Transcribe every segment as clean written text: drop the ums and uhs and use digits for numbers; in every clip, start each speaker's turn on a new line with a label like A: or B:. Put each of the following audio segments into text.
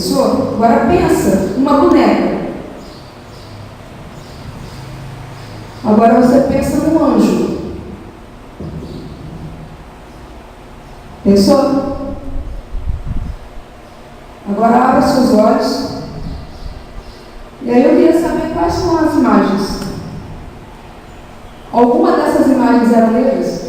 A: Pensou? Agora pensa, uma boneca. Agora você pensa num anjo. Pensou? Agora abra seus olhos. E aí eu queria saber quais são as imagens. Alguma dessas imagens eram negras?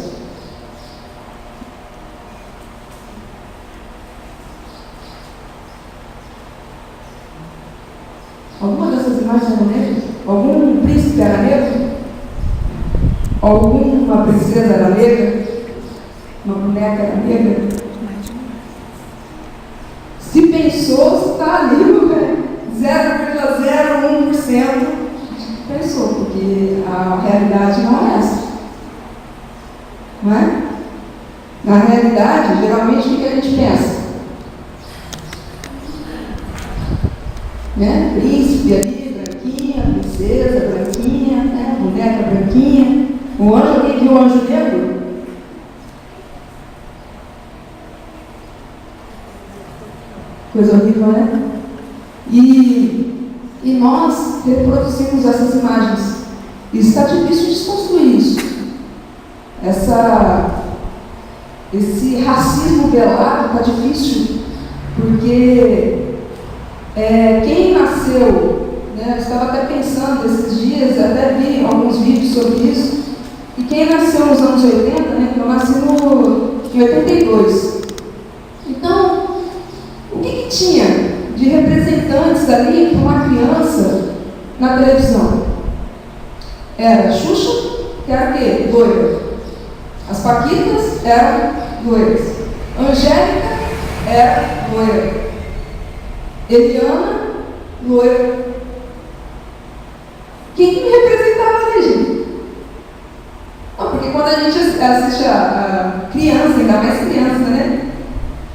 A: Alguma dessas imagens eram negras? Algum príncipe era negro? Alguma princesa era negra? Uma boneca era negra? Se pensou, se está ali, 0,01% pensou, porque a realidade não é essa. Não é? Na realidade, geralmente, o que a gente pensa? Né? Príncipe ali, branquinha, princesa, branquinha, né? Boneca branquinha. O anjo, alguém viu o anjo negro? Coisa horrível, né? E nós reproduzimos essas imagens. E está difícil de desconstruir isso. Esse racismo velado está difícil, porque quem nasceu, né, eu estava até pensando esses dias, até vi alguns vídeos sobre isso, e quem nasceu nos anos 80, né, eu nasci em 82. Então, o que tinha de representantes ali para uma criança na televisão? Era Xuxa, que era o quê? Loira. As Paquitas eram loiras. Angélica era loira. Eliana, loira. Quem que me representava ali, gente? Não, porque quando a gente assiste a criança, ainda mais criança, né?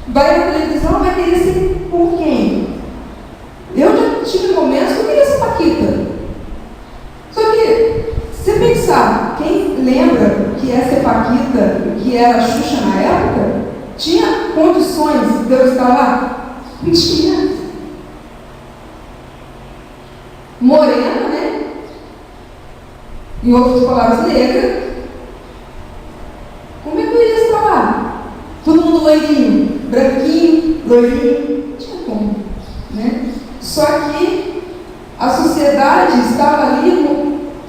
A: Vai na televisão, vai querer ser com quem? Eu já tive momentos que eu queria ser Paquita. Só que, se você pensar, quem lembra que é ser Paquita, que era a Xuxa na época, tinha condições de eu estar lá? Não tinha. Morena, né? Em outras palavras, negra. Como é que eu ia estar lá? Todo mundo loirinho, branquinho, loirinho. Não tinha como, né? Só que a sociedade estava ali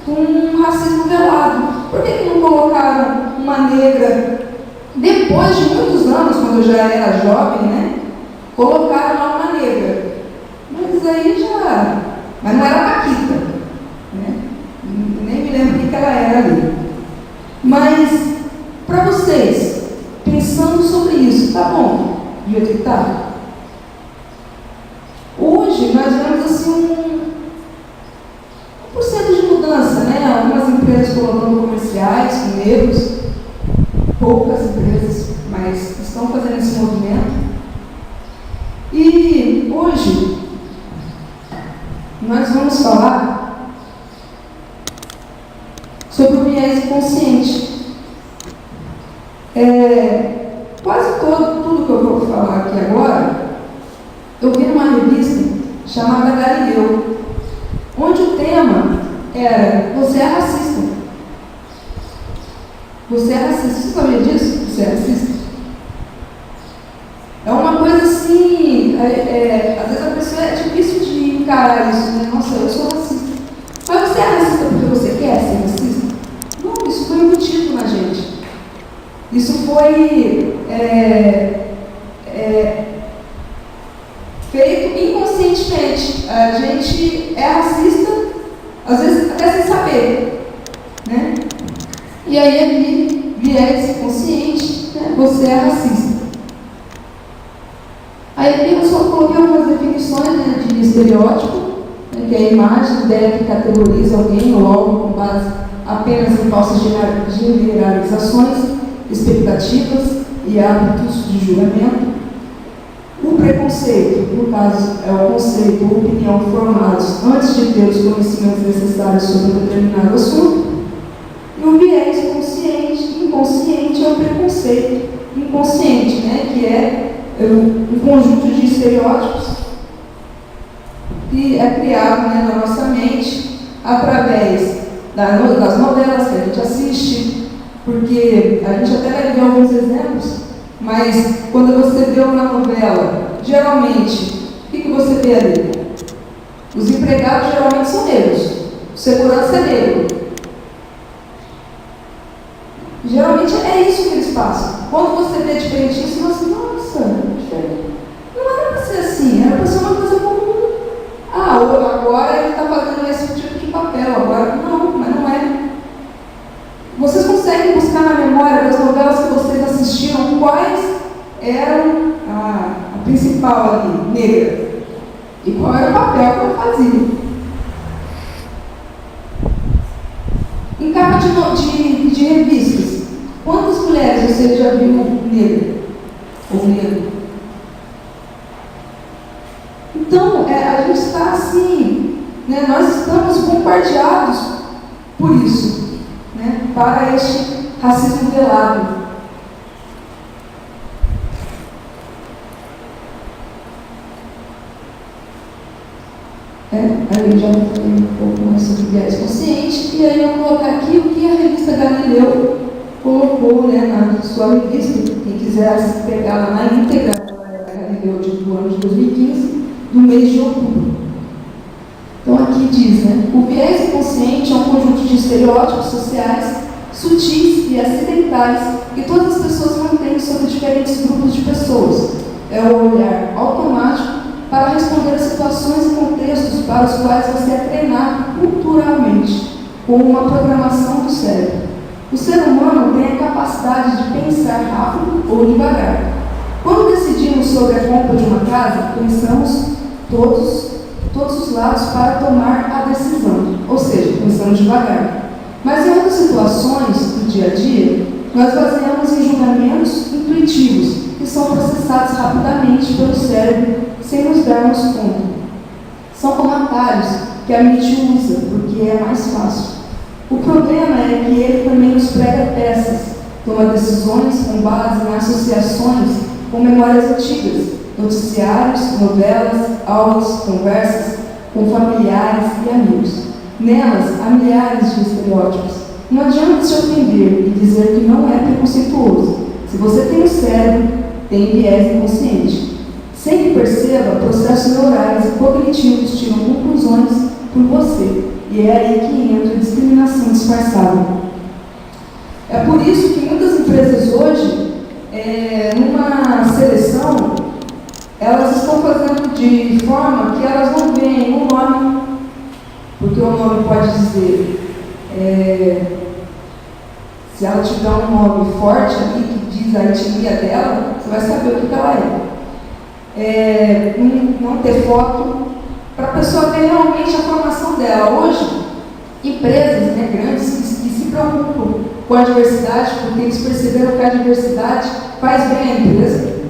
A: com um racismo velado. Por que não colocaram uma negra? Depois de muitos anos, quando eu já era jovem, né? Colocaram lá uma negra. Mas aí já... Mas não era Paquita, né? Nem me lembro o que ela era ali. Mas, para vocês, pensando sobre isso, tá bom? Do jeito que está? Hoje, nós vemos assim 1% de mudança, né? Algumas empresas colocando comerciais com negros, poucas empresas, mas estão fazendo esse movimento. E hoje, nós vamos falar sobre o viés inconsciente. Quase tudo que eu vou falar aqui agora, eu vi numa revista chamada Galileu, onde o tema era: você é racista. Você é racista. Você sabia disso? Você é racista? É uma coisa assim, às vezes a pessoa é difícil de encarar isso, né? Nossa, eu sou racista. Mas você é racista porque você quer ser racista? Não, isso foi embutido na gente. Isso foi feito inconscientemente. A gente é racista, às vezes até sem saber, né? E aí ali, viés consciente, né? Você é racista. Aí eu só coloquei algumas definições, né, de estereótipo, né, que é a imagem, ideia que categoriza alguém ou algo com base apenas em falsas generalizações, expectativas e hábitos de julgamento. O preconceito, no caso, é o conceito ou opinião formados antes de ter os conhecimentos necessários sobre um determinado assunto. E o viés inconsciente é o preconceito inconsciente, né, que é um conjunto de estereótipos que é criado, né, na nossa mente através das novelas que a gente assiste, porque a gente até vai ver alguns exemplos, mas quando você vê uma novela, geralmente, o que você vê ali? Os empregados geralmente são negros, o segurança é negro. Geralmente é isso que eles passam. Quando você vê diferente isso, você fala assim, nossa, diferente. Não era para ser assim, era para ser uma coisa comum. Ah, agora ele está fazendo esse tipo de papel, agora não, mas não é. Vocês conseguem buscar na memória das novelas que vocês assistiram quais eram a principal ali, negra? E qual era o papel que ela fazia? Em capa de revistas, quantas mulheres você já viu negra? Ou negro? Então, a gente está assim, né, nós estamos bombardeados por isso, né, para este racismo velado. Aí eu já falei um pouco mais sobre viés consciente, e aí eu vou colocar aqui o que a revista Galileu colocou, né, na sua revista. Quem quiser pegar lá na íntegra, a Galileu do ano de 2015, do mês de outubro. Então aqui diz, né, o viés inconsciente é um conjunto de estereótipos sociais sutis e acidentais que todas as pessoas mantêm sobre diferentes grupos de pessoas. É o olhar automático para responder a situações e contextos para os quais você é treinado culturalmente, como uma programação do cérebro. O ser humano tem a capacidade de pensar rápido ou devagar. Quando decidimos sobre a compra de uma casa, pensamos todos os lados para tomar a decisão, ou seja, pensamos devagar. Mas em outras situações do dia a dia, nós baseamos em julgamentos intuitivos, que são processados rapidamente pelo cérebro sem nos darmos conta. São como atalhos que a mente usa, porque é mais fácil. O problema é que ele também nos prega peças, toma decisões com base em associações com memórias antigas, noticiários, novelas, aulas, conversas com familiares e amigos. Nelas há milhares de estereótipos. Não adianta se ofender e dizer que não é preconceituoso. Se você tem um cérebro, tem viés inconsciente. Sem que perceba, processos neurais e cognitivos tiram conclusões por você. E é aí que entra a discriminação disfarçada. É por isso que muitas empresas hoje, numa seleção, elas estão fazendo de forma que elas não veem o nome, porque o nome pode dizer, se ela tiver um nome forte aqui que diz a etnia dela, você vai saber o que ela é. Não ter foto, para a pessoa ver realmente a formação dela. Hoje, empresas, né, grandes que se preocupam com a diversidade, porque eles perceberam que a diversidade faz bem à empresa,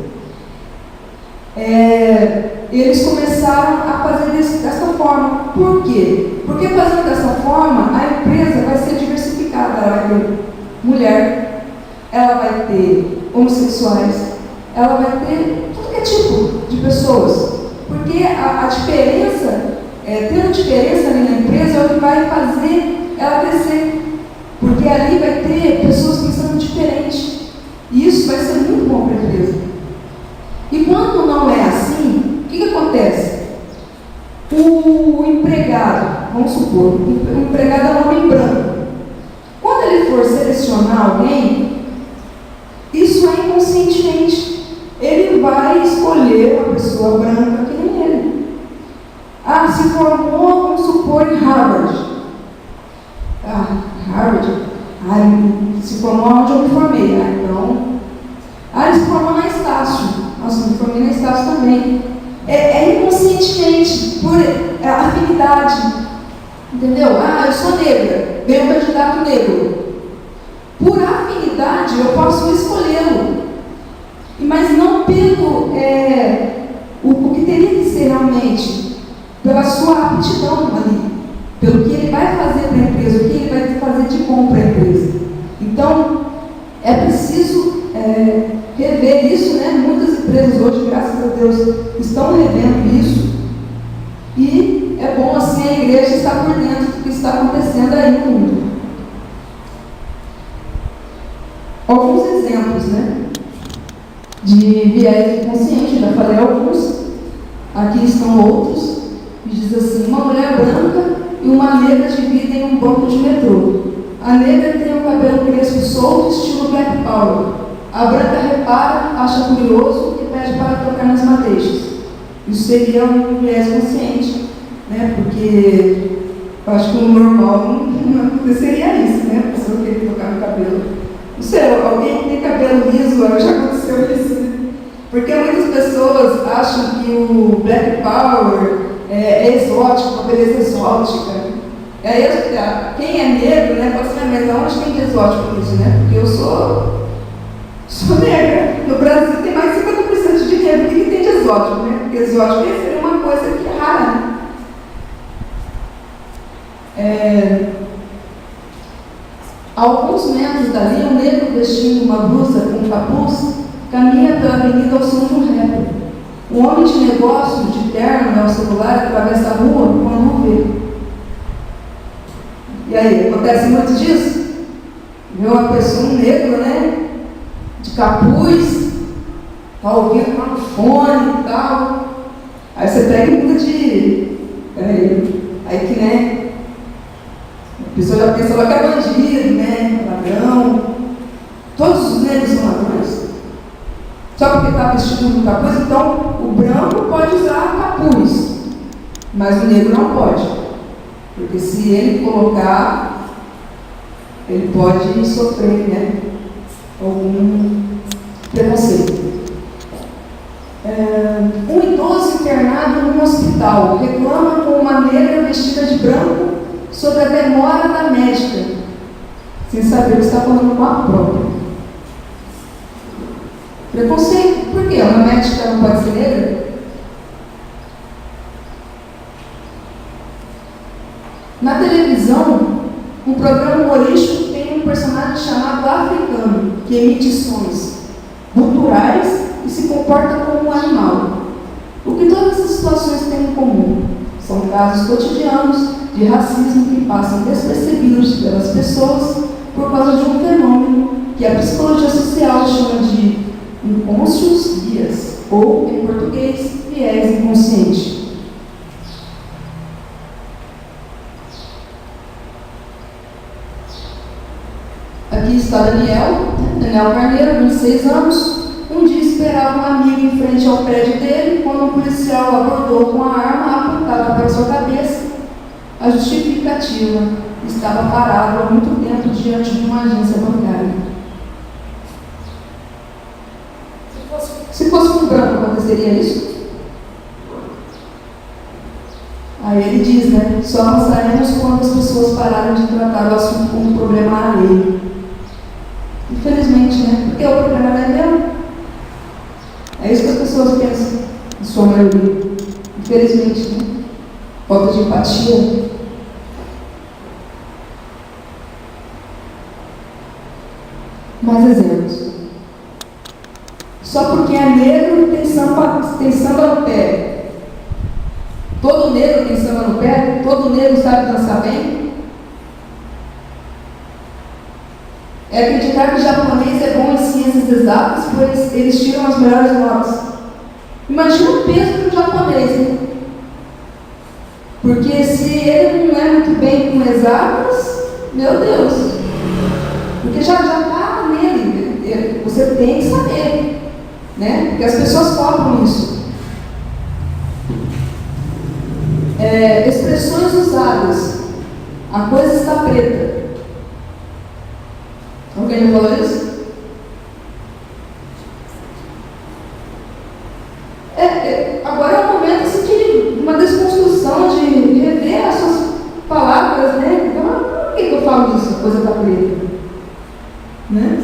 A: eles começaram a fazer dessa forma. Por quê? Porque fazendo dessa forma, a empresa vai ser diversificada. Ela vai ter mulher, ela vai ter homossexuais, ela vai ter tudo que é tipo de pessoas. Porque a diferença, tendo diferença ali na empresa, é o que vai fazer ela crescer. Porque ali vai ter pessoas pensando diferente. E isso vai ser muito bom para a empresa. E quando não é assim, o que acontece? O empregado, vamos supor, o empregado é um homem branco. Quando ele for selecionar alguém, isso é inconscientemente. Ele vai escolher uma pessoa branca que nem ele. Se formou, vamos supor, em Harvard. Harvard? Se formou onde eu me formei. Ele se formou na Estácio. Nossa, eu me formei na Estácio também. Inconscientemente, por afinidade. Entendeu? Eu sou negra, veio um candidato negro. Por afinidade, eu posso escolhê-lo. Mas não pelo o que teria que ser realmente, pela sua aptidão ali, pelo que ele vai fazer para a empresa, o que ele vai fazer de bom para a empresa. Então, é preciso rever isso, né? Muitas empresas hoje, graças a Deus, estão revendo isso e é bom assim a igreja estar por dentro do que está acontecendo aí no mundo. Alguns exemplos, né, de viés inconsciente, já falei alguns, aqui estão outros, que diz assim: uma mulher branca e uma negra dividem um banco de metrô. A negra tem o cabelo crespo solto, estilo Black Power. A branca repara, acha curioso e pede para tocar nas madeixas. Isso seria um viés consciente, né, porque eu acho que o normal não aconteceria isso, né, a pessoa querer tocar no cabelo. Não sei, alguém que tem cabelo liso, já aconteceu isso, né? Porque muitas pessoas acham que o Black Power é exótico, a beleza exótica. E aí, quem é negro, né, pode ser, mas aonde tem de exótico nisso, né? Porque eu sou negra. No Brasil tem mais de 50% de negro. O que tem de exótico, né? Porque exótico seria uma coisa que é rara, né? A alguns metros dali, um negro vestindo uma blusa com capuz caminha pela avenida ao som de um rapper. Um homem de negócio, de terno, né, ao celular, atravessa a rua quando não vê. E aí, acontece muito disso? Vê uma pessoa, um negro, né, de capuz, tá ouvindo lá no fone e tal. Aí você pega e muda de... Aí que, né, a pessoa já pensa logo que é bandido, né, ladrão. Todos os negros são ladrões. Só porque está vestido com capuz, então o branco pode usar capuz, mas o negro não pode. Porque se ele colocar, ele pode sofrer, né, algum preconceito. Um idoso internado num hospital reclama com uma negra vestida de branco sobre a demora da médica, sem saber que está falando com a própria. Preconceito. Por quê? Uma médica não pode ser negra? Na televisão, um programa humorístico tem um personagem chamado africano, que emite sons guturais e se comporta como um animal. O que todas essas situações têm em comum? São casos cotidianos de racismo que passam despercebidos pelas pessoas por causa de um fenômeno que a psicologia social chama de unconscious bias, ou, em português, viés inconsciente. Aqui está Daniel Carneiro, 26 anos. Um dia esperava um amigo em frente ao prédio dele, quando um policial abordou com a arma apontada para sua cabeça. A justificativa: estava parado há muito tempo diante de uma agência bancária. Se fosse um branco, aconteceria isso? Aí ele diz, né? Só mostraremos quando as pessoas pararem de tratar o assunto como um problema alheio. Infelizmente, né? Porque o problema não é meu. É isso que as pessoas pensam, em sua maioria. Infelizmente, né? Falta de empatia. Mais exemplos. Só porque é negro tem samba no pé. Todo negro tem samba no pé? Todo negro sabe dançar bem? É acreditar que japonês é bom em ciências exatas, pois eles tiram as melhores notas. Imagina o peso do japonês, né? Porque se ele não é muito bem com exatas, meu Deus, porque já está nele, você tem que saber. Né? Porque as pessoas cobram isso. Expressões usadas. A coisa está preta. Alguém me falou isso? Agora é um momento assim, de uma desconstrução, de rever as suas palavras, né? Então, por que eu falo isso? A coisa está preta. Né?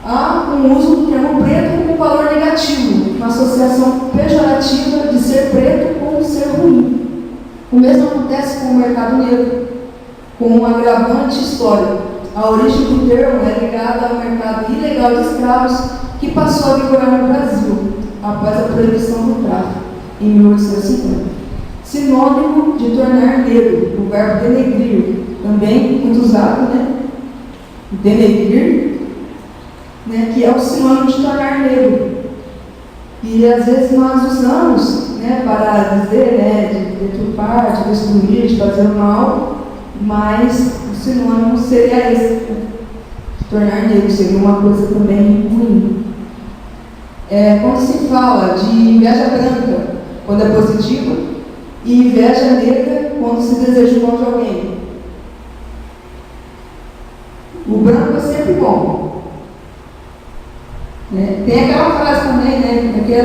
A: Há um uso do termo preto com valor negativo, uma associação pejorativa de ser preto com ser ruim. O mesmo acontece com o mercado negro, com um agravante histórico. A origem do termo é ligada ao mercado ilegal de escravos que passou a vigorar no Brasil, após a proibição do tráfico, em 1850. sinônimo de tornar negro, o verbo denegrir, também muito usado, né? Denegrir, né? Que é o sinônimo de tornar negro. E às vezes nós usamos, né, para dizer, né, de deturpar, de destruir, de fazer mal, mas o sinônimo seria esse, né? De tornar negro, seria uma coisa também ruim. Quando se fala de inveja branca, quando é positiva, e inveja negra, quando se deseja o mal de alguém. O branco é sempre bom. Né? Tem aquela frase também, né, que é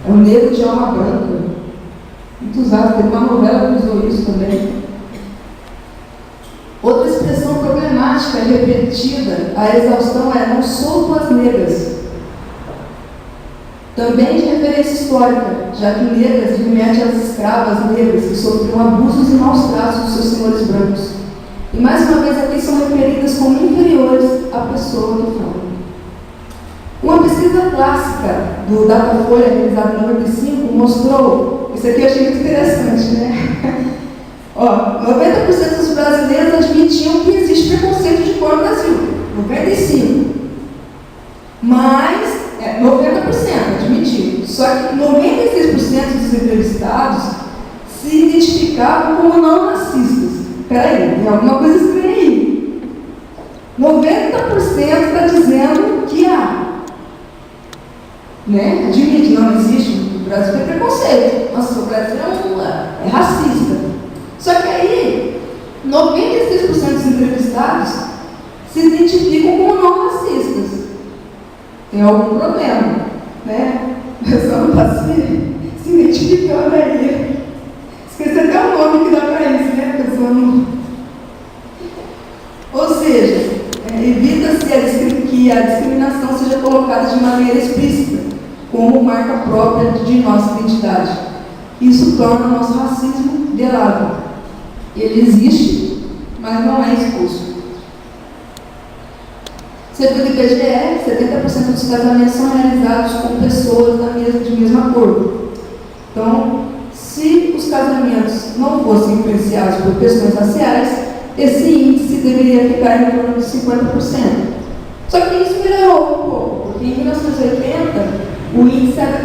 A: o negro de alma branca. Muito usado, teve uma novela que usou isso também. Outra expressão problemática e repetida, a exaustão é não sou tuas negras. Também de referência histórica, já que negras remete às escravas negras que sofriam abusos e maus tratos dos seus senhores brancos. E mais uma vez aqui são referidas como inferiores à pessoa que fala. Uma pesquisa clássica do Datafolha, realizada em 95, mostrou, isso aqui eu achei muito interessante, né? 90% dos brasileiros admitiam que existe preconceito de cor no Brasil. 95%. Mas, 90% admitiam. Só que 96% dos entrevistados se identificavam como não racistas. Peraí, tem alguma coisa estranha aí. 90% está dizendo que há. Né? Admite, não existe. O Brasil tem preconceito. Nossa, o Brasil é racista. Só que aí, 96% dos entrevistados se identificam como não racistas. Tem algum problema, né? A pessoa não está se identificando aí. Esqueci até o nome que dá para isso, né? A pessoa não... Ou seja, evita-se que a discriminação seja colocada de maneira explícita, como marca própria de nossa identidade. Isso torna o nosso racismo velado. Ele existe, mas não é exposto. Segundo o IBGE, 70% dos casamentos são realizados com pessoas de mesma cor. Então, se os casamentos não fossem influenciados por questões raciais, esse índice deveria ficar em torno de 50%. Só que isso melhorou um pouco, porque em 1980 o índice era 80%,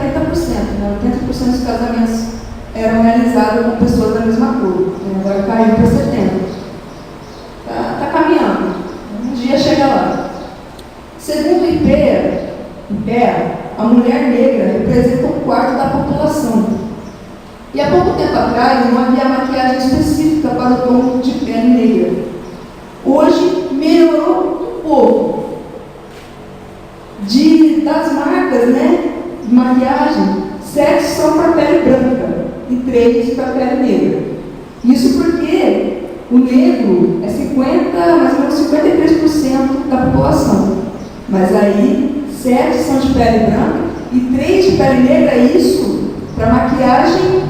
A: né? 80% dos casamentos eram realizados com pessoas da mesma cor. Agora caiu para 70%. Está caminhando. Um dia chega lá. Segundo o IPEA, a mulher negra representa um quarto da população. E há pouco tempo atrás não havia maquiagem específica para o tom de pele negra. Hoje melhorou um pouco. Das marcas, né, de maquiagem, 7 são para pele branca e 3 para pele negra. Isso porque o negro é mais ou menos 53% da população. Mas aí, 7 são de pele branca e 3 de pele negra. Isso para maquiagem,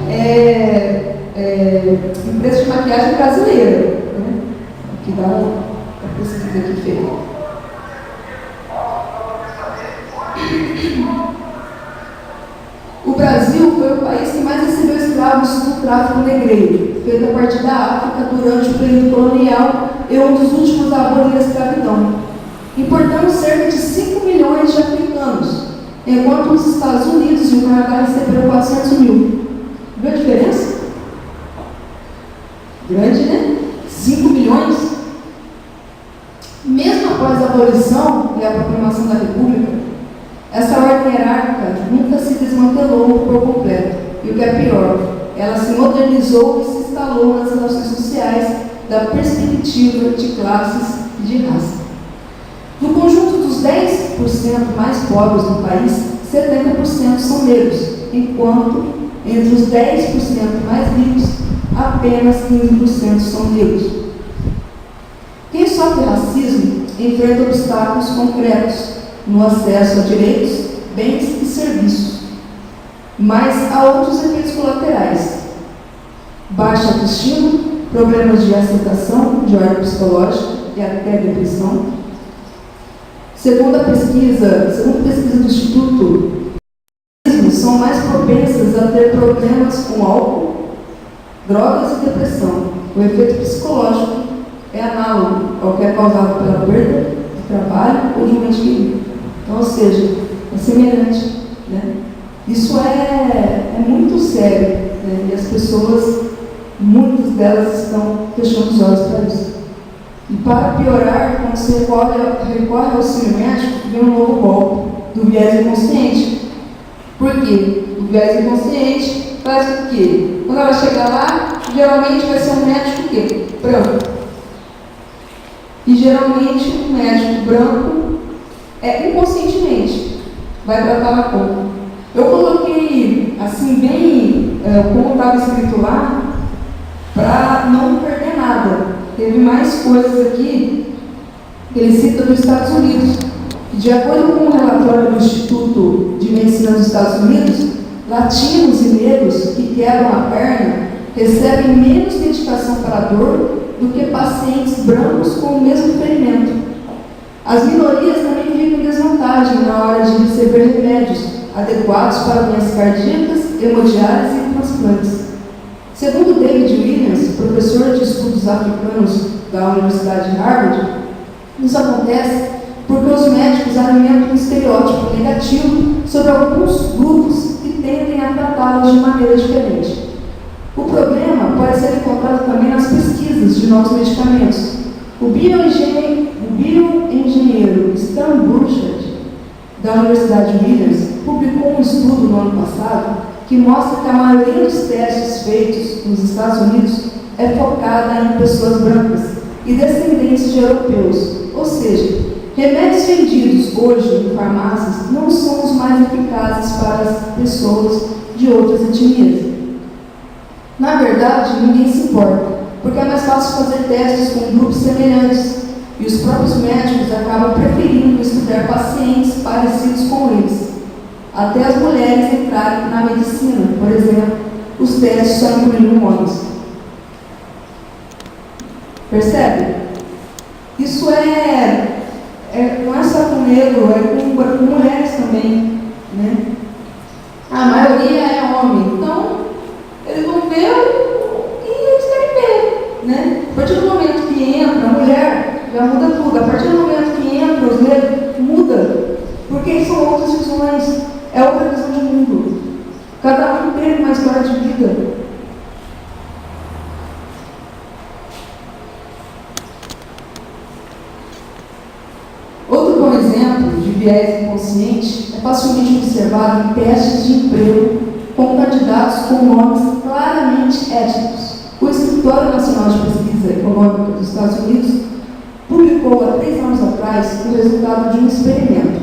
A: empresa de maquiagem brasileira, né? Que dá a pesquisa aqui feita. O Brasil foi o país que mais recebeu escravos do tráfico negreiro, feito a partir da África durante o período colonial e um dos últimos a abolir a escravidão. Importamos cerca de 5 milhões de africanos, enquanto os Estados Unidos e o Canadá receberam 400 mil. Viu a diferença? Grande, né? 5 milhões. Mesmo após a abolição e a proclamação da República, essa ordem hierárquica nunca se desmantelou por completo. E o que é pior, ela se modernizou e se instalou nas relações sociais da perspectiva de classes e de raça. No conjunto dos 10% mais pobres do país, 70% são negros, enquanto entre os 10% mais ricos, apenas 15% são negros. Quem sofre racismo enfrenta obstáculos concretos no acesso a direitos, bens e serviços. Mas há outros efeitos colaterais: baixa autoestima, problemas de aceitação, de ordem psicológica e até depressão. Segundo pesquisa do Instituto, são mais propensas a ter problemas com álcool, Drogas e depressão. O efeito psicológico é análogo ao que é causado pela perda de trabalho ou de um ente querido. Então, ou seja, é semelhante, né? Isso é muito sério, né? E as pessoas, muitas delas estão fechando os olhos para isso. E para piorar, quando você recorre ao auxílio médico, vem um novo golpe do viés inconsciente. Por quê? O viés inconsciente faz o quê? Quando ela chegar lá, geralmente vai ser um médico o quê? Branco. E geralmente um médico branco inconscientemente vai tratar a conta. Eu coloquei assim bem como estava escrito lá, para não perder nada. Teve mais coisas aqui que ele cita dos Estados Unidos. De acordo com um relatório do Instituto de Medicina dos Estados Unidos, latinos e negros que quebram a perna recebem menos medicação para a dor do que pacientes brancos com o mesmo ferimento. As minorias também ficam em desvantagem na hora de receber remédios adequados para doenças cardíacas, hemodiálise e transplantes. Segundo David Williams, professor de estudos africanos da Universidade de Harvard, isso acontece porque os médicos alimentam um estereótipo negativo sobre alguns grupos que tendem a tratá-los de maneira diferente. O problema pode ser encontrado também nas pesquisas de novos medicamentos. O bioengenheiro Stan Burchard, da Universidade de Williams, publicou um estudo no ano passado que mostra que a maioria dos testes feitos nos Estados Unidos é focada em pessoas brancas e descendentes de europeus. Ou seja, remédios vendidos hoje em farmácias não são os mais eficazes para as pessoas de outras etnias. Na verdade, ninguém se importa, porque é mais fácil fazer testes com grupos semelhantes, e os próprios médicos acabam preferindo estudar pacientes parecidos com eles. Até as mulheres entrarem na medicina, por exemplo, os testes só incluíram homens. Percebe? Isso não é só com negro, é com mulheres também, né? A maioria é homem, então eles vão ver e eles querem ver, né? A partir do momento que entra a mulher, já muda tudo. A partir do momento que entra os negros, muda, porque são outras visões, é outra visão de mundo. Cada um tem uma história de vida. Outro bom exemplo de viés inconsciente é facilmente observado em testes de emprego com candidatos com nomes claramente étnicos. O Escritório Nacional de Pesquisa Econômica dos Estados Unidos publicou há 3 anos atrás o resultado de um experimento.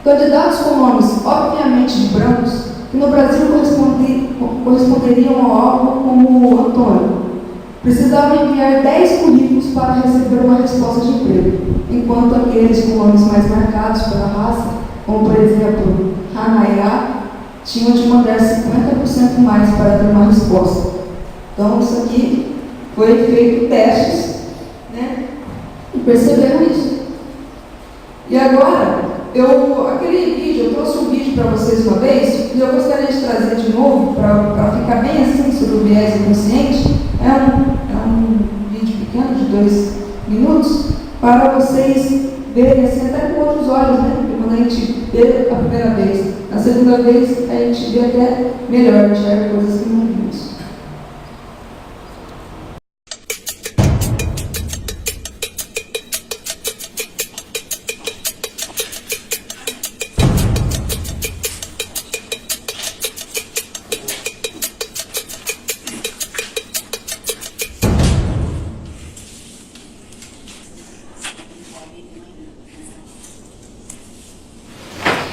A: Candidatos com nomes obviamente de brancos, que no Brasil corresponderiam ao alvo como Antônio, precisavam enviar 10 currículos para receber uma resposta de emprego, enquanto aqueles com nomes mais marcados pela raça, como por exemplo Hanayá, tinham de mandar 50% mais para ter uma resposta. Então isso aqui foi feito testes, né? E perceberam isso. E agora, aquele vídeo, eu trouxe um vídeo para vocês uma vez, e eu gostaria de trazer de novo, para ficar bem assim sobre o viés inconsciente. É um vídeo pequeno, de 2 minutos, para vocês verem assim, até com outros olhos, né? Porque quando a gente vê a primeira vez, na segunda vez, a gente vê até melhor, enxerga coisas que não vimos.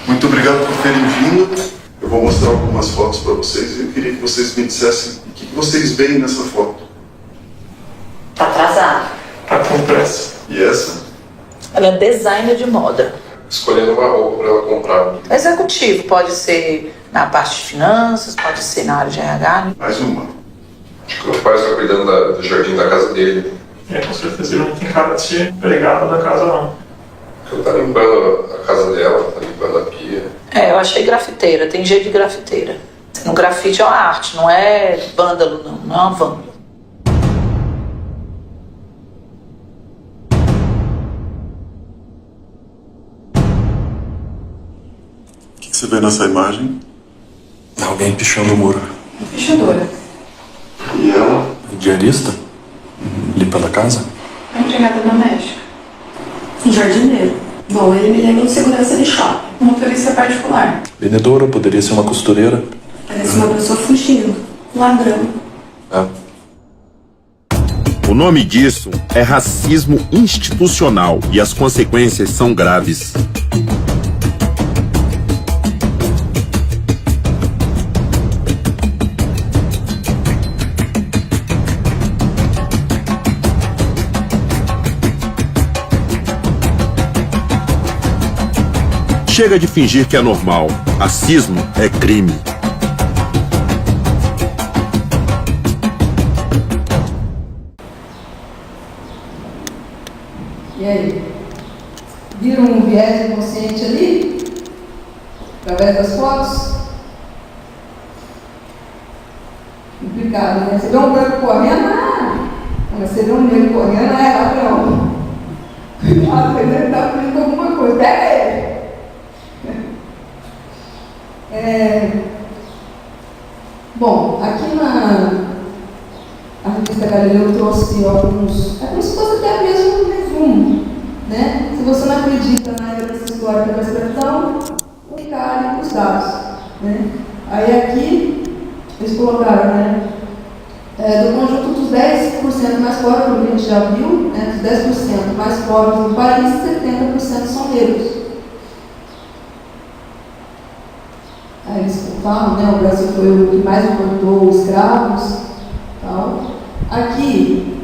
B: Muito obrigado por terem vindo. Eu vou mostrar algumas fotos para vocês e eu queria que vocês me dissessem o que vocês veem nessa foto.
C: Tá atrasado.
D: Tá com pressa.
B: E essa?
C: Ela é designer de moda.
B: Escolhendo uma roupa para ela comprar.
C: Executivo, pode ser na parte de finanças, pode ser na área de RH.
B: Mais uma.
E: O pai está cuidando do jardim da casa dele.
D: Com certeza ele não tem cara de ser empregado da casa, não.
E: Ela está limpando a casa dela, está limpando a pia.
C: Eu achei grafiteira, tem jeito de grafiteira. No grafite é uma arte, não é vândalo, não. não é uma van.
B: O que você vê nessa imagem?
F: Alguém pichando o muro.
C: Pichadora.
B: E ela?
F: Diarista? Limpa da casa?
G: A empregada doméstica. Um jardineiro. Bom, ele me lembra um segurança de shopping. Um motorista particular.
F: Vendedora, poderia ser uma costureira.
G: Parece uma pessoa fugindo. Ladrão.
F: É.
H: O nome disso é racismo institucional e as consequências são graves. Chega de fingir que é normal. Racismo é crime.
A: E aí? Viram um viés inconsciente ali? Através das fotos? Complicado, né? Você vê um branco correndo, mas você vê um negro correndo, ladrão. Cuidado, ele deve estar fazendo alguma coisa. Pega ele! Bom, aqui a revista Galileu trouxe alguns. É como se fosse até mesmo um resumo, né? Se você não acredita na herança histórica da escravidão, encare os dados, né? Aí aqui eles colocaram, né? Do conjunto dos 10% mais pobres, como a gente já viu, né? Dos 10% mais pobres do país, 70% são negros. Aí eles falam, né? O Brasil foi o que mais importou escravos, tal. Aqui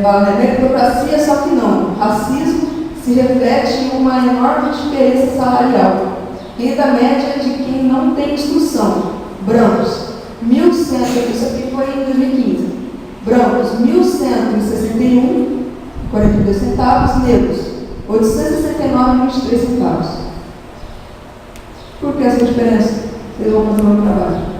A: fala, né? Meritocracia, só que não. Racismo se reflete em uma enorme diferença salarial. Renda média de quem não tem instrução. Brancos, 1.100, isso aqui foi em 2015. Brancos, 1.161,42 centavos. Negros, 869,23 centavos. Por que essa diferença? Vocês vão fazer o meu trabalho.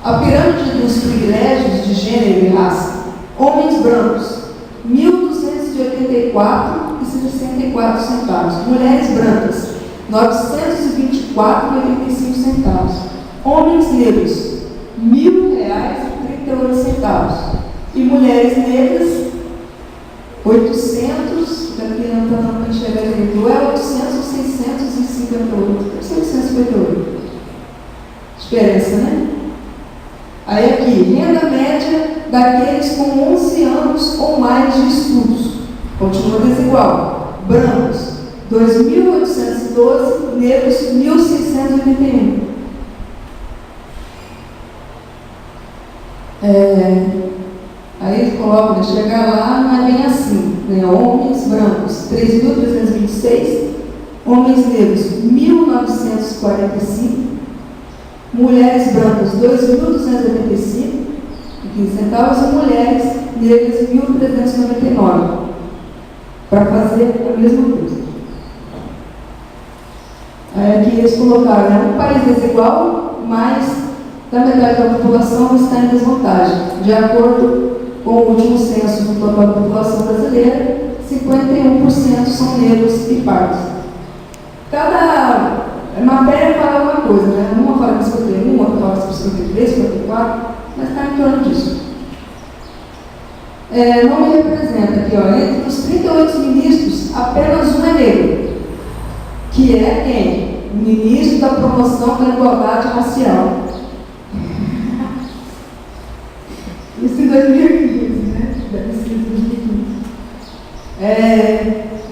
A: A pirâmide dos privilégios de gênero e raça. Homens brancos, 1.284,64 centavos. Mulheres brancas, 924,85 centavos. Homens negros, R$ 1.000,38. E mulheres negras, 800, daqui não está dando para enxergar direito, é 800 ou 658, 658. Diferença, né? Aí aqui, renda média daqueles com 11 anos ou mais de estudos. Continua desigual. Brancos, 2.812, negros, 1.681. Aí eles colocam, né, chegar lá não é bem assim, né? Homens brancos, 3.326, homens negros, 1.945, mulheres brancas, 2.285,15 centavos e mulheres negras, 1.399, para fazer a mesma coisa. Aí aqui eles colocaram, né, um país desigual, mas da metade da população está em desvantagem. De acordo com o último censo do total da população brasileira, 51% são negros e pardos. Cada matéria fala uma coisa, né? Uma fala que 51, outra fala que 53, 54, mas está em torno disso. Não me representa aqui, ó, entre os 38 ministros, apenas um é negro, que é quem? O ministro da Promoção da Igualdade Racial. Isso em 2015, né? Deve ser 2015.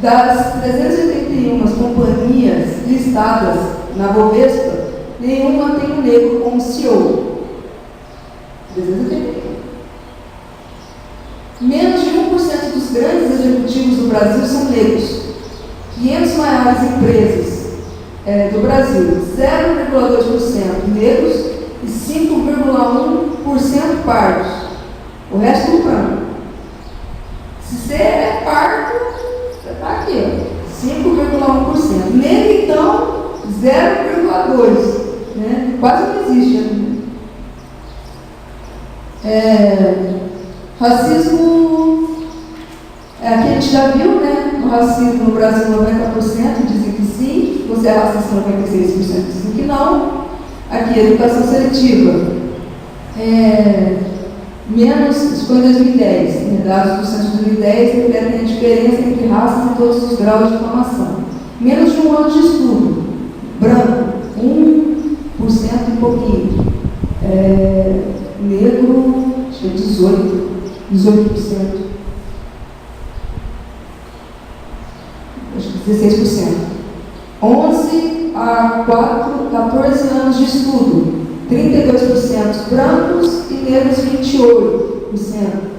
A: Das 381 companhias listadas na Bovespa, nenhuma tem um negro como CEO. 381. Menos de 1% dos grandes executivos do Brasil são negros. 500 maiores empresas do Brasil, 0,2% negros e 5,1% pardos. O resto do branco. Se você é pardo, você está aqui, ó, 5,1%. Negro, então, 0,2%. Né? quase não existe. Racismo, aqui a gente já viu, né? O racismo no Brasil, 90% dizem que sim, você é racista, 96% dizem que não. Aqui, educação seletiva, isso foi em 2010, né? Dados do censo de 2010 refletem a diferença entre raças em todos os graus de formação. Menos de um ano de estudo, branco, 1% e pouquinho. Negro, acho que é 18%. Acho que 16%. 11 a 14 anos de estudo, 32% brancos e negros 28%.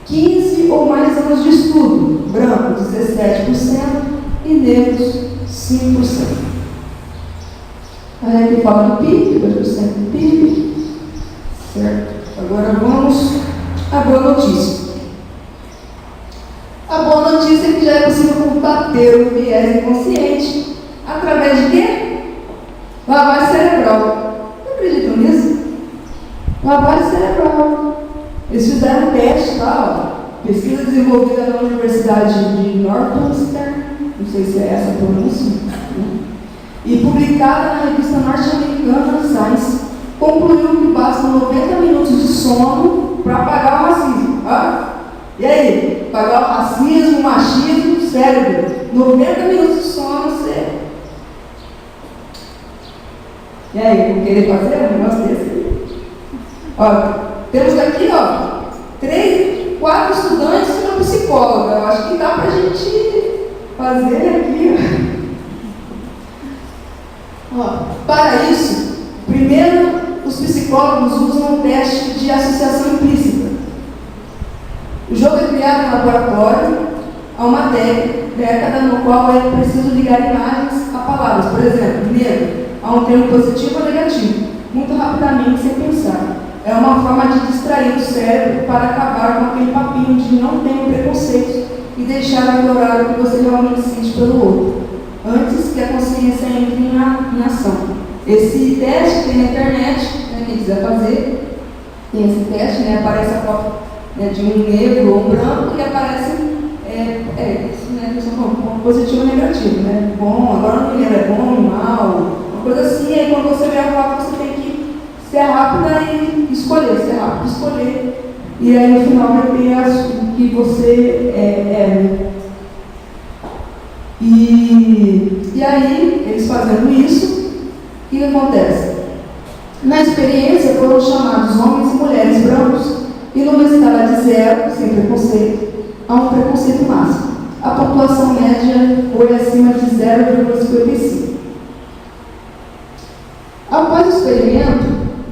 A: 15 ou mais anos de estudo, brancos 17% e negros 5%. Aí aqui fala do PIB, 2% do PIB. Certo? Agora vamos à boa notícia. A boa notícia é que já é possível combater o viés inconsciente através de quê? Lavagem cerebral. Não acreditam nisso? Lavagem cerebral. Eles fizeram um teste lá, pesquisa desenvolvida na Universidade de Northwestern, não sei se é essa a pronúncia, né? E publicada na revista norte-americana Science, concluiu que bastam 90 minutos de sono para apagar o racismo. E aí? Apagar o racismo, o machismo, o cérebro. 90 minutos de sono, você... E aí, vão querer fazer um negócio desse? Temos aqui, 4 estudantes e uma psicóloga. Eu acho que dá para a gente fazer aqui. Para isso, primeiro, os psicólogos usam um teste de associação implícita. O jogo é criado no laboratório a uma década no qual é preciso ligar imagens a palavras. Por exemplo, negro, a um termo positivo ou negativo, muito rapidamente, sem pensar. É uma forma de distrair o cérebro para acabar com aquele papinho de não ter preconceito e deixar aflorar o que você realmente sente pelo outro, antes que a consciência entre em ação. Esse teste tem na internet, quem quiser fazer, tem esse teste, aparece a foto de um negro ou um branco e aparece positivo ou negativo, bom, agora não me lembro, é bom, mal, uma coisa assim. Aí quando você vê a foto, você tem que ser rápida e escolher, e aí no final vai ter o que você é. E aí, eles fazendo isso, o que acontece? Na experiência foram chamados homens e mulheres brancos e numa escala de 0, sem preconceito, a um preconceito máximo. A pontuação média foi acima de 0,55. Após o experimento,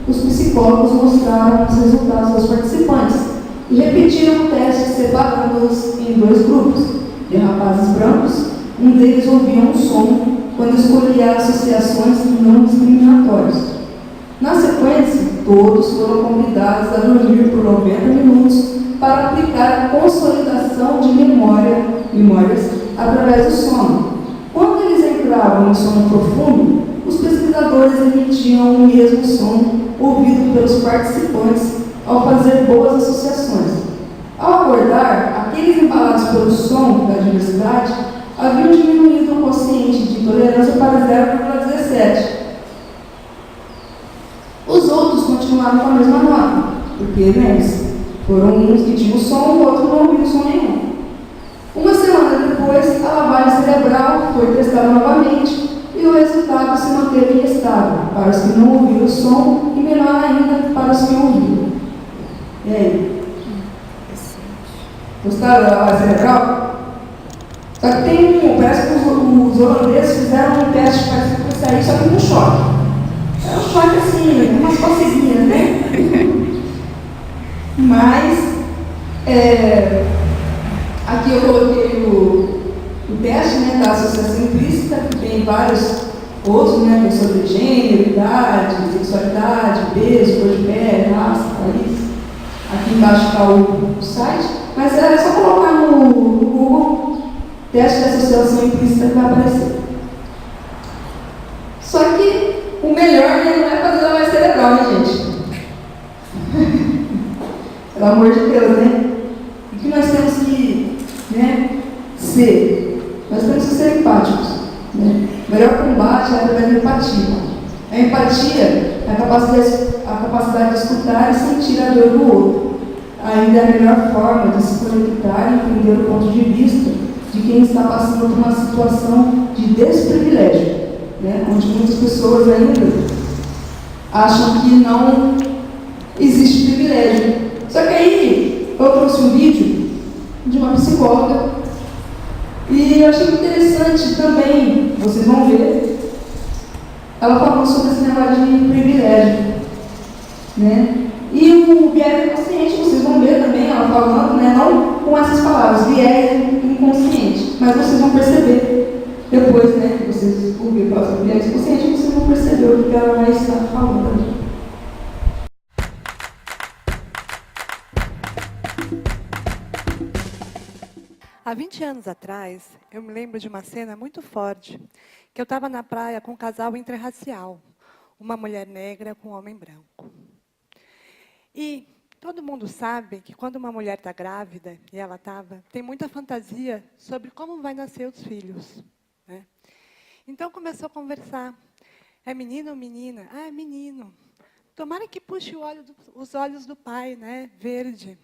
A: os psicólogos mostraram os resultados aos participantes e repetiram o teste separando-os em 2 grupos de rapazes brancos. Um deles ouvia um som quando escolhia associações não discriminatórias. Na sequência, todos foram convidados a dormir por 90 minutos para aplicar a consolidação de memórias através do sono. Quando eles entravam em sono profundo, os pesquisadores emitiam o mesmo som ouvido pelos participantes ao fazer boas associações. Ao acordar, aqueles embalados pelo som da diversidade haviam diminuído o quociente de tolerância para 0,17. Os outros continuaram com a mesma nota, porque eles foram uns que tinham som, o outro não ouviu som nenhum. Uma semana depois, a lavagem cerebral foi testada novamente e o resultado se manteve estável para os que não ouviram o som e menor ainda para os que ouviram. E aí? Gostaram da lavagem cerebral? Só que parece que os holandeses fizeram um teste parecido com isso aí, só que com choque. É um choque assim, umas coceguinhas, Mas, aqui eu coloquei o teste da associação implícita, que tem vários outros, que é sobre gênero, idade, sexualidade, peso, cor de pele, raça, país. Aqui embaixo está o site, mas é só colocar no Google teste de associação implícita que vai aparecer. Só que o melhor né, não é fazer lavagem cerebral, né, gente? Pelo amor de Deus, né? O que nós temos que, né, ser? Nós temos que ser empáticos. Né? O melhor combate é através da empatia. A empatia é a capacidade de escutar e sentir a dor do outro. Ainda é a melhor forma de se conectar e entender o ponto de vista de quem está passando por uma situação de desprivilégio, né? Onde muitas pessoas ainda acham que não existe privilégio. Só que aí eu trouxe um vídeo de uma psicóloga e eu achei interessante também, vocês vão ver, ela falou sobre esse negócio de privilégio, né? E o viés inconsciente, vocês vão ver também ela falando, né? Não com essas palavras, viés inconsciente, mas vocês vão perceber depois, né? Que vocês ouvirem falar sobre viés inconsciente, vocês vão perceber o que ela vai estar falando ali.
I: Há 20 anos atrás, eu me lembro de uma cena muito forte, que eu estava na praia com um casal interracial, uma mulher negra com um homem branco. E todo mundo sabe que quando uma mulher está grávida, e ela estava, tem muita fantasia sobre como vai nascer os filhos. Né? Então começou a conversar. É menino ou menina? Ah, é menino. Tomara que puxe os olhos do pai, né? Verde.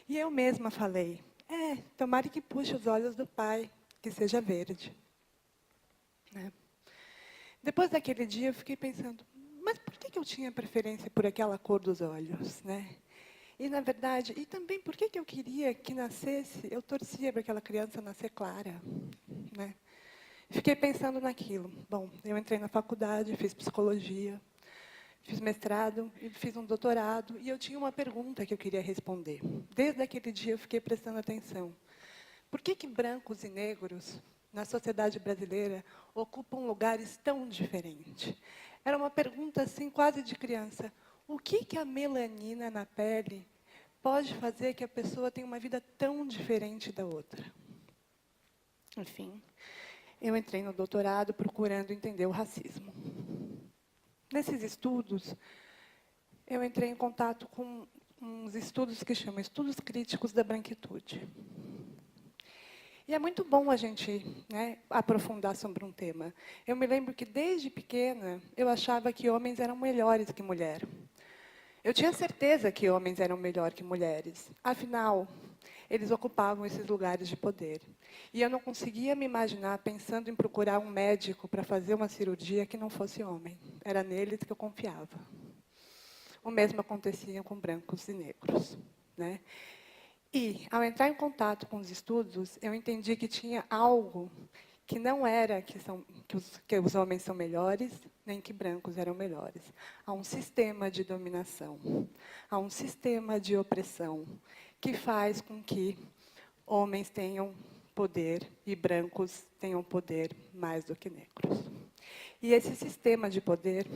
I: E eu mesma falei, tomara que puxe os olhos do pai, que seja verde. Né? Depois daquele dia, eu fiquei pensando, mas por que eu tinha preferência por aquela cor dos olhos? Né? E, na verdade, e também por que eu queria que nascesse, eu torcia para aquela criança nascer clara. Né? Fiquei pensando naquilo. Bom, eu entrei na faculdade, fiz psicologia, fiz mestrado e fiz um doutorado, e eu tinha uma pergunta que eu queria responder. Desde aquele dia eu fiquei prestando atenção. Por que brancos e negros, na sociedade brasileira, ocupam lugares tão diferentes? Era uma pergunta assim, quase de criança. O que a melanina na pele pode fazer que a pessoa tenha uma vida tão diferente da outra? Enfim, eu entrei no doutorado procurando entender o racismo. Nesses estudos, eu entrei em contato com uns estudos que chamam Estudos Críticos da Branquitude. E é muito bom a gente, né, aprofundar sobre um tema. Eu me lembro que, desde pequena, eu achava que homens eram melhores que mulheres. Eu tinha certeza que homens eram melhores que mulheres. Afinal, eles ocupavam esses lugares de poder. E eu não conseguia me imaginar pensando em procurar um médico para fazer uma cirurgia que não fosse homem. Era neles que eu confiava. O mesmo acontecia com brancos e negros. Né? E, ao entrar em contato com os estudos, eu entendi que tinha algo que não era que os homens são melhores, nem que brancos eram melhores. Há um sistema de dominação, há um sistema de opressão, que faz com que homens tenham poder e brancos tenham poder mais do que negros. E esse sistema de poder,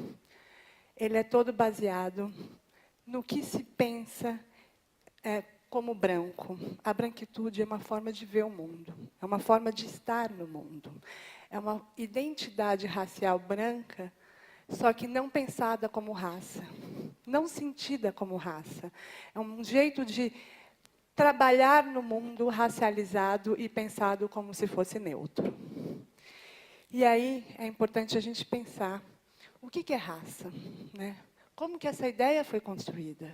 I: ele é todo baseado no que se pensa como branco. A branquitude é uma forma de ver o mundo, é uma forma de estar no mundo. É uma identidade racial branca, só que não pensada como raça, não sentida como raça. É um jeito de trabalhar no mundo racializado e pensado como se fosse neutro. E aí é importante a gente pensar o que é raça, né? Como que essa ideia foi construída?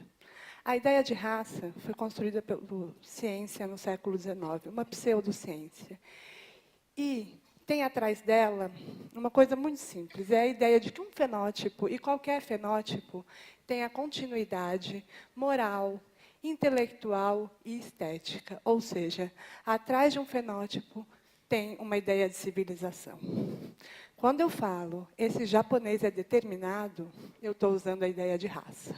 I: A ideia de raça foi construída pela ciência no século XIX, uma pseudociência. E tem atrás dela uma coisa muito simples, é a ideia de que um fenótipo, e qualquer fenótipo, tem a continuidade moral, intelectual e estética. Ou seja, atrás de um fenótipo tem uma ideia de civilização. Quando eu falo, esse japonês é determinado, eu estou usando a ideia de raça.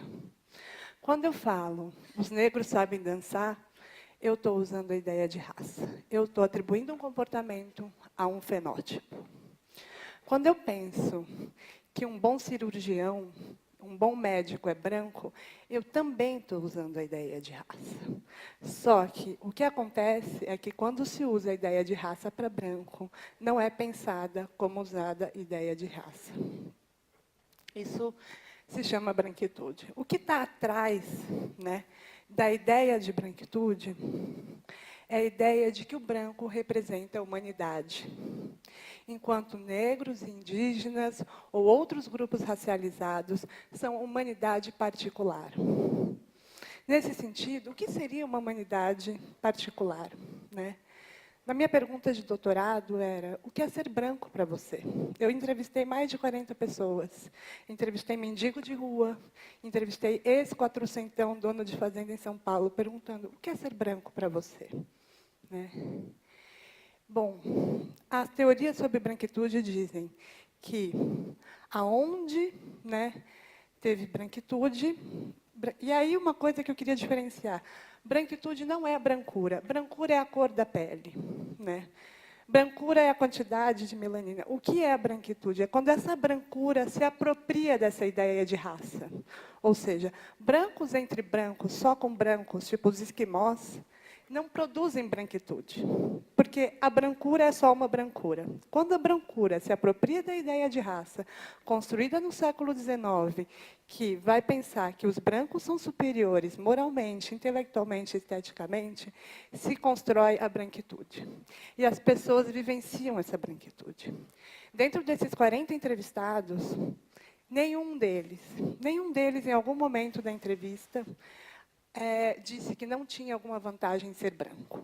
I: Quando eu falo, os negros sabem dançar, eu estou usando a ideia de raça. Eu estou atribuindo um comportamento a um fenótipo. Quando eu penso que um bom cirurgião, um bom médico é branco, eu também estou usando a ideia de raça. Só que o que acontece é que, quando se usa a ideia de raça para branco, não é pensada como usada a ideia de raça. Isso se chama branquitude. O que está atrás, né, da ideia de branquitude é a ideia de que o branco representa a humanidade, enquanto negros, indígenas ou outros grupos racializados são humanidade particular. Nesse sentido, o que seria uma humanidade particular, né? Na minha pergunta de doutorado era, o que é ser branco para você? Eu entrevistei mais de 40 pessoas. Entrevistei mendigo de rua, entrevistei ex-quatrocentão, dono de fazenda em São Paulo, perguntando, o que é ser branco para você? Né? Bom, as teorias sobre branquitude dizem que aonde, né, teve branquitude, e aí uma coisa que eu queria diferenciar, branquitude não é a brancura. Brancura é a cor da pele, né? Brancura é a quantidade de melanina. O que é a branquitude? É quando essa brancura se apropria dessa ideia de raça. Ou seja, brancos entre brancos, só com brancos, tipo os esquimós, não produzem branquitude, porque a brancura é só uma brancura. Quando a brancura se apropria da ideia de raça, construída no século XIX, que vai pensar que os brancos são superiores moralmente, intelectualmente, esteticamente, se constrói a branquitude. E as pessoas vivenciam essa branquitude. Dentro desses 40 entrevistados, nenhum deles, em algum momento da entrevista, disse que não tinha alguma vantagem em ser branco.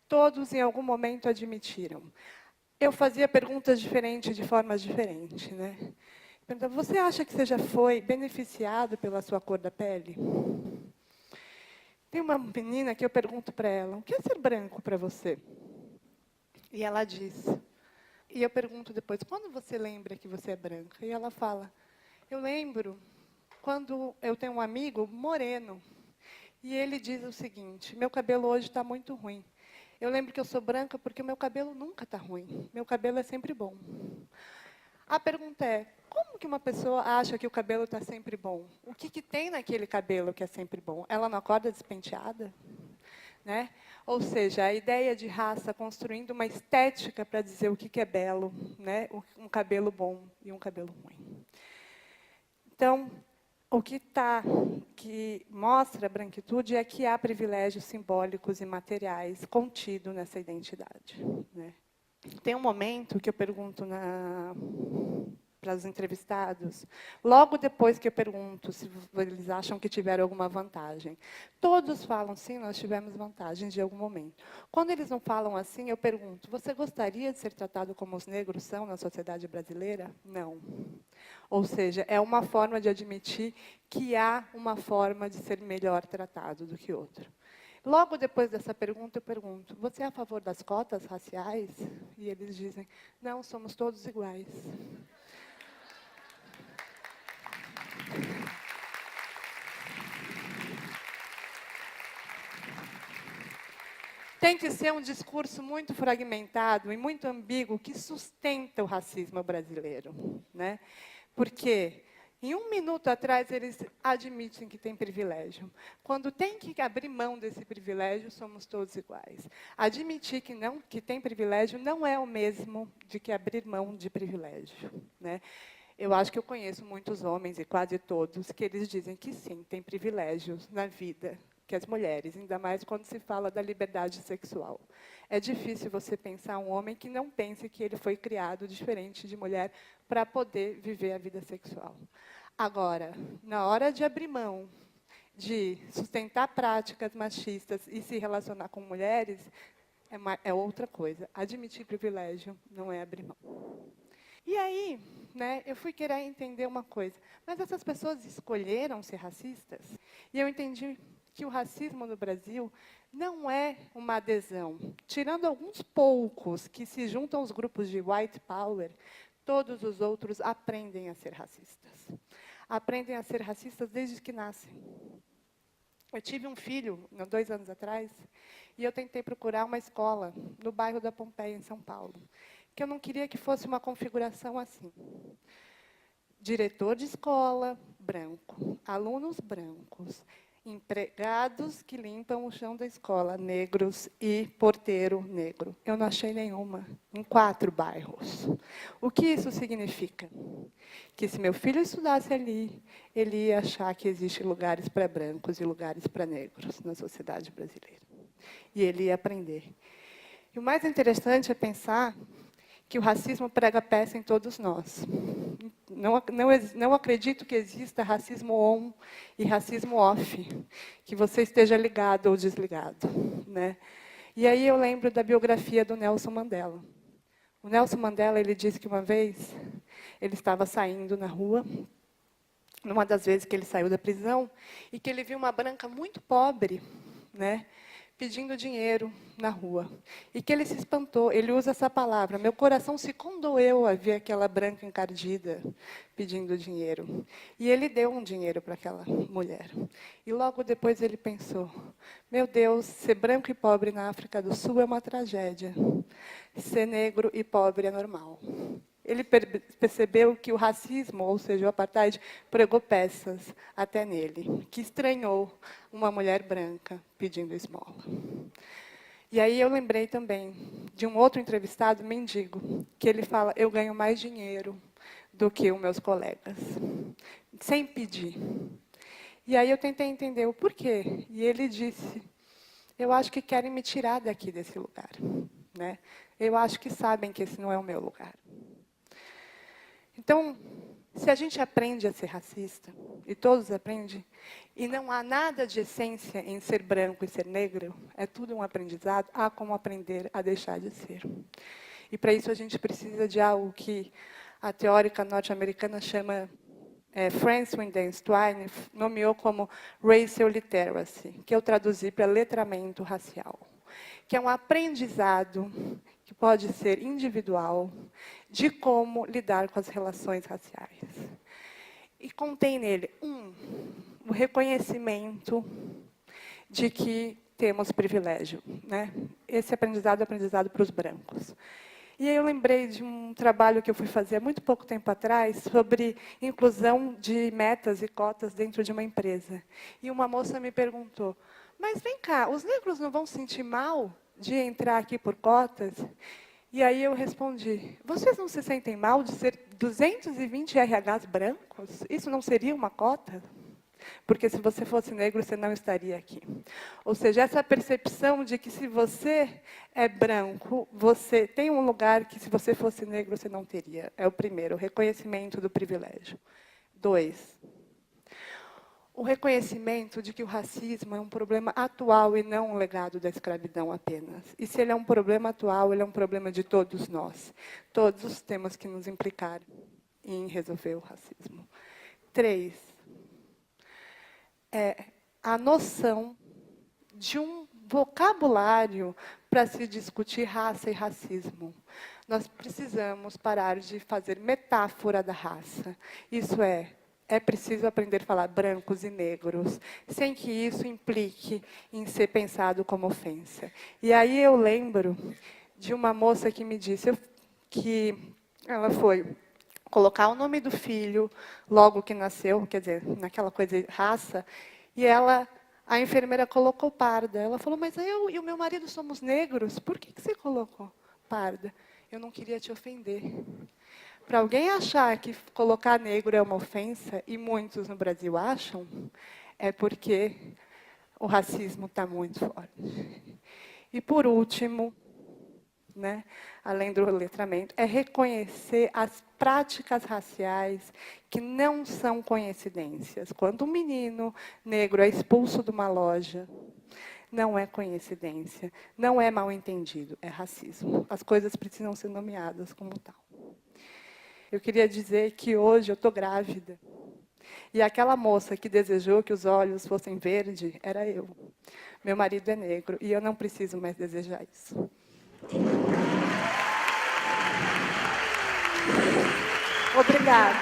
I: Todos, em algum momento, admitiram. Eu fazia perguntas diferentes, de formas diferentes. Né? Perguntava, você acha que você já foi beneficiado pela sua cor da pele? Tem uma menina que eu pergunto para ela, o que é ser branco para você? E ela diz, e eu pergunto depois, quando você lembra que você é branca? E ela fala, eu lembro quando eu tenho um amigo moreno, e ele diz o seguinte, meu cabelo hoje está muito ruim. Eu lembro que eu sou branca porque o meu cabelo nunca está ruim. Meu cabelo é sempre bom. A pergunta é, como que uma pessoa acha que o cabelo está sempre bom? O que tem naquele cabelo que é sempre bom? Ela não acorda despenteada? Né? Ou seja, a ideia de raça construindo uma estética para dizer o que é belo, né? Um cabelo bom e um cabelo ruim. Então, o que mostra a branquitude é que há privilégios simbólicos e materiais contidos nessa identidade. Né? Tem um momento que eu pergunto para os entrevistados, logo depois que eu pergunto se eles acham que tiveram alguma vantagem. Todos falam, sim, nós tivemos vantagem de algum momento. Quando eles não falam assim, eu pergunto, você gostaria de ser tratado como os negros são na sociedade brasileira? Não. Ou seja, é uma forma de admitir que há uma forma de ser melhor tratado do que outro. Logo depois dessa pergunta, eu pergunto, você é a favor das cotas raciais? E eles dizem, não, somos todos iguais. Tem que ser um discurso muito fragmentado e muito ambíguo que sustenta o racismo brasileiro. Né? Porque, em um minuto atrás, eles admitem que tem privilégio. Quando tem que abrir mão desse privilégio, somos todos iguais. Admitir que tem privilégio não é o mesmo de que abrir mão de privilégio. Né? Eu acho que eu conheço muitos homens, e quase todos, que eles dizem que sim, tem privilégios na vida, que as mulheres, ainda mais quando se fala da liberdade sexual. É difícil você pensar um homem que não pense que ele foi criado diferente de mulher para poder viver a vida sexual. Agora, na hora de abrir mão, de sustentar práticas machistas e se relacionar com mulheres, é outra coisa. Admitir privilégio não é abrir mão. E aí, né, eu fui querer entender uma coisa. Mas essas pessoas escolheram ser racistas? E eu entendi que o racismo no Brasil não é uma adesão. Tirando alguns poucos que se juntam aos grupos de white power, todos os outros aprendem a ser racistas. Aprendem a ser racistas desde que nascem. Eu tive um filho, 2 anos atrás, e eu tentei procurar uma escola no bairro da Pompeia, em São Paulo, que eu não queria que fosse uma configuração assim. Diretor de escola, branco. Alunos brancos. Empregados que limpam o chão da escola, negros, e porteiro negro. Eu não achei nenhuma, em 4 bairros. O que isso significa? Que se meu filho estudasse ali, ele ia achar que existem lugares para brancos e lugares para negros na sociedade brasileira. E ele ia aprender. E o mais interessante é pensar que o racismo prega peça em todos nós. Não acredito que exista racismo on e racismo off, que você esteja ligado ou desligado, né? E aí eu lembro da biografia do Nelson Mandela. O Nelson Mandela, ele disse que uma vez ele estava saindo na rua, numa das vezes que ele saiu da prisão, e que ele viu uma branca muito pobre, né, pedindo dinheiro na rua. E que ele se espantou, ele usa essa palavra, meu coração se condoeu a ver aquela branca encardida pedindo dinheiro. E ele deu um dinheiro para aquela mulher. E logo depois ele pensou, meu Deus, ser branco e pobre na África do Sul é uma tragédia. Ser negro e pobre é normal. Ele percebeu que o racismo, ou seja, o apartheid, pregou peças até nele, que estranhou uma mulher branca pedindo esmola. E aí eu lembrei também de um outro entrevistado, mendigo, que ele fala, eu ganho mais dinheiro do que os meus colegas, sem pedir. E aí eu tentei entender o porquê. E ele disse, eu acho que querem me tirar daqui desse lugar, né? Eu acho que sabem que esse não é o meu lugar. Então, se a gente aprende a ser racista, e todos aprendem, e não há nada de essência em ser branco e ser negro, é tudo um aprendizado, há como aprender a deixar de ser. E para isso a gente precisa de algo que a teórica norte-americana chama, Frances Windens-Twine, nomeou como Racial Literacy, que eu traduzi para letramento racial, que é um aprendizado que pode ser individual, de como lidar com as relações raciais. E contém nele, o reconhecimento de que temos privilégio, né? Esse aprendizado é aprendizado para os brancos. E aí eu lembrei de um trabalho que eu fui fazer há muito pouco tempo atrás sobre inclusão de metas e cotas dentro de uma empresa. E uma moça me perguntou, mas vem cá, os negros não vão se sentir mal de entrar aqui por cotas? E aí eu respondi, vocês não se sentem mal de ser 220 RHs brancos? Isso não seria uma cota? Porque se você fosse negro, você não estaria aqui. Ou seja, essa percepção de que se você é branco, você tem um lugar que se você fosse negro, você não teria. É o primeiro, o reconhecimento do privilégio. 2, o reconhecimento de que o racismo é um problema atual e não um legado da escravidão apenas. E se ele é um problema atual, ele é um problema de todos nós. Todos temos que nos implicar em resolver o racismo. 3, a noção de um vocabulário para se discutir raça e racismo. Nós precisamos parar de fazer metáfora da raça. Isso é preciso aprender a falar brancos e negros, sem que isso implique em ser pensado como ofensa. E aí eu lembro de uma moça que me disse que ela foi colocar o nome do filho logo que nasceu, quer dizer, naquela coisa de raça, e a enfermeira colocou parda. Ela falou, mas eu e o meu marido somos negros, por que você colocou parda? Eu não queria te ofender. Para alguém achar que colocar negro é uma ofensa, e muitos no Brasil acham, é porque o racismo está muito forte. E, por último, né, além do letramento, é reconhecer as práticas raciais que não são coincidências. Quando um menino negro é expulso de uma loja, não é coincidência, não é mal entendido, é racismo. As coisas precisam ser nomeadas como tal. Eu queria dizer que hoje eu estou grávida. E aquela moça que desejou que os olhos fossem verdes, era eu. Meu marido é negro e eu não preciso mais desejar isso. Obrigada.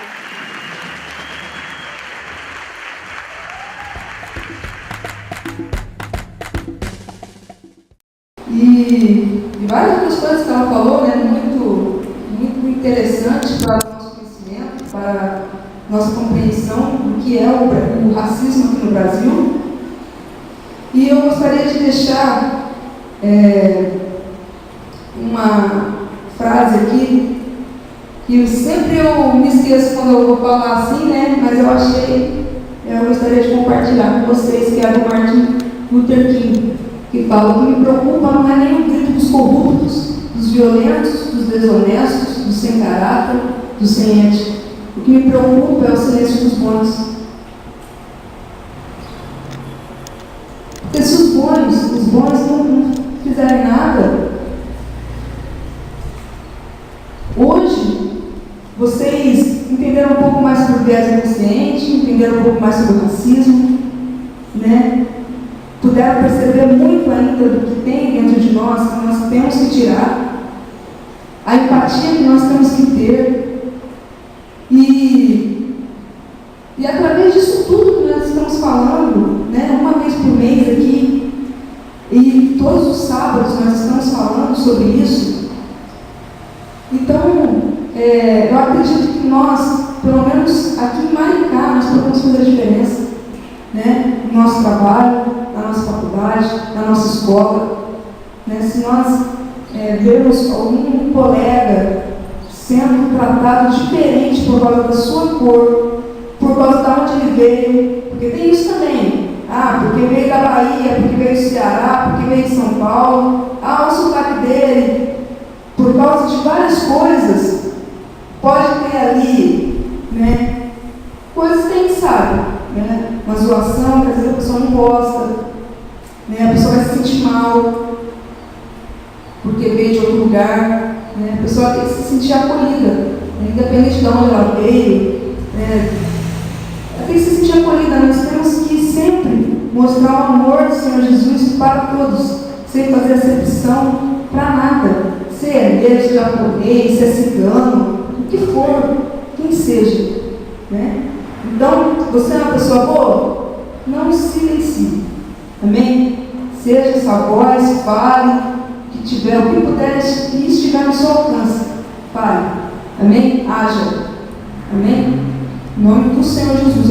A: E várias das coisas que ela falou, né, muito interessante para o nosso conhecimento, para a nossa compreensão do que é o racismo aqui no Brasil. E eu gostaria de deixar uma frase aqui, que sempre eu me esqueço quando eu vou falar assim, né? Mas eu gostaria de compartilhar com vocês, que é do Martin Luther King, que fala: o que me preocupa não é nem o grito dos corruptos, dos violentos, dos desonestos, dos sem caráter, dos sem ética. O que me preocupa é o silêncio dos bons. Porque se os bons não fizerem nada, hoje vocês entenderam um pouco mais sobre o viés inconsciente, entenderam um pouco mais sobre o racismo, né? Puderam perceber muito ainda do que tem dentro de nós, que nós temos que tirar, a empatia que nós temos que ter, e através disso tudo que nós estamos falando, né, uma vez por mês aqui, e todos os sábados nós estamos falando sobre isso. Então, eu acredito que nós, pelo menos aqui em Maricá, nós podemos fazer a diferença, né, no nosso trabalho, na nossa faculdade, na nossa escola, né? Se nós vermos algum colega sendo tratado diferente por causa da sua cor, por causa de onde ele veio, porque tem isso também, porque veio da Bahia, porque veio do Ceará, porque veio de São Paulo, o sotaque dele, por causa de várias coisas, pode ter ali, né, coisas que a gente sabe, né, uma zoação, que às vezes a pessoa não gosta, né, a pessoa vai se sentir mal, porque veio de outro lugar, né, a pessoa tem que se sentir acolhida, né, independente de onde ela veio, ela tem que se sentir acolhida. Nós temos que sempre mostrar o amor do Senhor Jesus para todos, sem fazer acepção para nada, se é negro, se é japonês, se é cigano, o que for, quem seja, né? Então, você é uma pessoa boa? Não se silencie, amém? Seja essa voz, fale, o que tiver, o que puder e estiver no seu alcance, fale, amém? Haja, amém? Em nome do Senhor Jesus.